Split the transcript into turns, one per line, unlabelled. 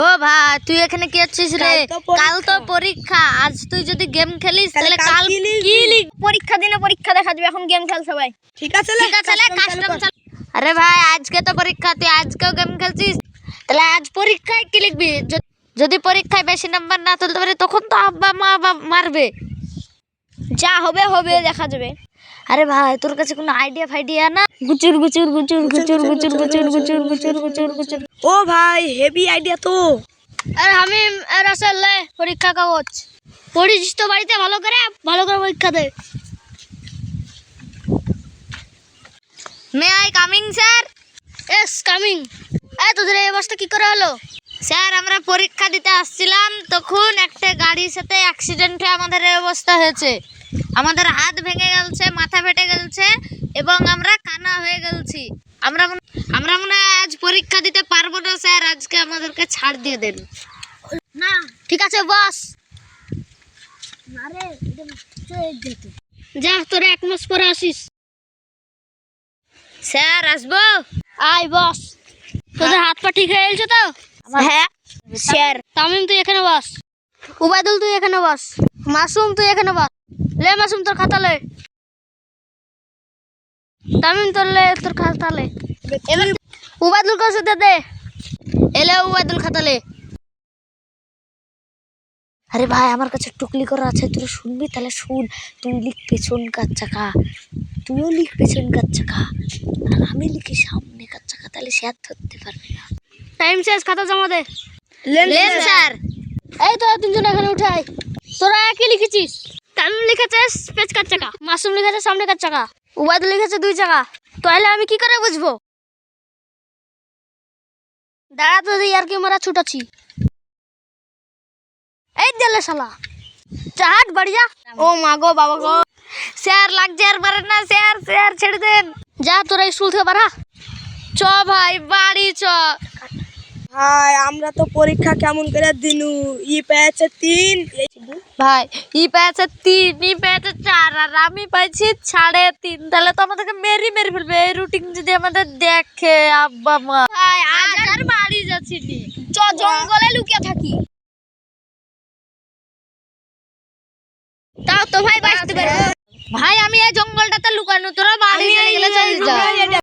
ও ভাই তুই এখানে কি আছিস রে? কাল তো পরীক্ষা, আজ তুই যদি গেম খেলিস তাহলে কাল কি লিখ?
পরীক্ষা দিনে পরীক্ষা দেখা যাবে, এখন গেম খেল সবাই।
ঠিক আছে কাস্টম চাল। আরে ভাই আজকে তো পরীক্ষা, তুই আজকেও গেম খেলছিস, তাহলে আজ পরীক্ষায় কি লিখবি? যদি পরীক্ষায় বেশি নাম্বার না তুলতে পারে তখন তো আব্বা মা মারবে।
যা হবে হবে, দেখা যাবে।
আরে ভাই তোর কাছে কোনো আইডিয়া ফাইডিয়া না? গুচুর গুচুর গুচুর গুচুর গুচুর গুচুর গুচুর গুচুর গুচুর গুচুর।
ও ভাই হেভি আইডিয়া তো। আর আমি রাসেল পরীক্ষা কাগজ পড়িস তো বাড়িতে, ভালো করে পরীক্ষা দে।
May I coming sir?
Yes coming. তোদের এই অবস্থা কি করে হলো?
স্যার আমরা পরীক্ষা দিতে আসছিলাম, তখন একটা গাড়ির সাথে অ্যাক্সিডেন্টে আমাদের এই অবস্থা হয়েছে। আমাদের হাত ভেঙে গেছে, মাথা ফেটে গেছে এবং আমরা কানা হয়ে গেছি। আমরা মনে হয় আজ পরীক্ষা দিতে পারবো না স্যার, আজকে আমাদেরকে ছাড় দিয়ে দেন।
না ঠিক আছে বস। যা তোরা 1 মাস পরে আসিস।
স্যার আসবো?
আয় বস। তোদের হাত পা ঠিক হয়ে গেছে তো?
হ্যাঁ স্যার।
তামিম তুই এখানে বস, উবাইদুল তুই এখানে বস, মাসুম তুই এখানে বস। লে মাসুম তোর খাতা লে, তামিম তোর লে তোর খাতা লে। এবার উবাইদুল কাছে দে।
এলে উবাইদুল খাতা লে। আরে ভাই আমার কাছে টুকলি করা আছে, তুই শুনবি? তাহলে শুন। তুই লিখ পেছন কার চাকা, তুইও লিখ পেছন কার চাকা, আর আমি লিখি সামনে কার চাকা, তাহলে সে আর ধরতে পারবে না।
টাইম শেষ, খাতা জমা দে।
Lane sir.
এই তোরা 3 জন এখানে উঠে আয়। তোরা একই লিখেছিস। তামিম লিখেছে পেছ কার চাকা, মাসুম লিখেছে সামনে কার চাকা, উবাইদুল লিখেছে 2 চাকা। তাহলে আমি কি করে বুঝবো? দাঁড়া তো আর কি মারা ছুটাচ্ছি। এই দিলে শালা চাট বাড়িয়া।
ও মা গো বাবা গো, স্যার লাগছে আর পারেন না স্যার, স্যার ছেড়ে দেন।
যা তোরা স্কুল থেকে বাড়া।
চ ভাই বাড়ি চ।
ভাই আমরা তো পরীক্ষা কেমন করে দিনু, ই পেয়েছে 3।
ভাই ই পেয়েছে 3, ই পেয়েছে 4, আর আমি পাইছি 3.5। তাহলে তো আমাদেরকে মেরি ফেলবে এই রুটিন যদি আমাদের দেখে আব্বা মা।
ভাই
আজ আর বাড়ি যাচ্ছি নি।
চ জঙ্গলে লুকিয়ে থাকি। তাও তো ভাই বাঁচতে পারবো।
ভাই আমি এই জঙ্গলটাতে লুকানো, তোরা বাড়ি চলে গেলে চল যা।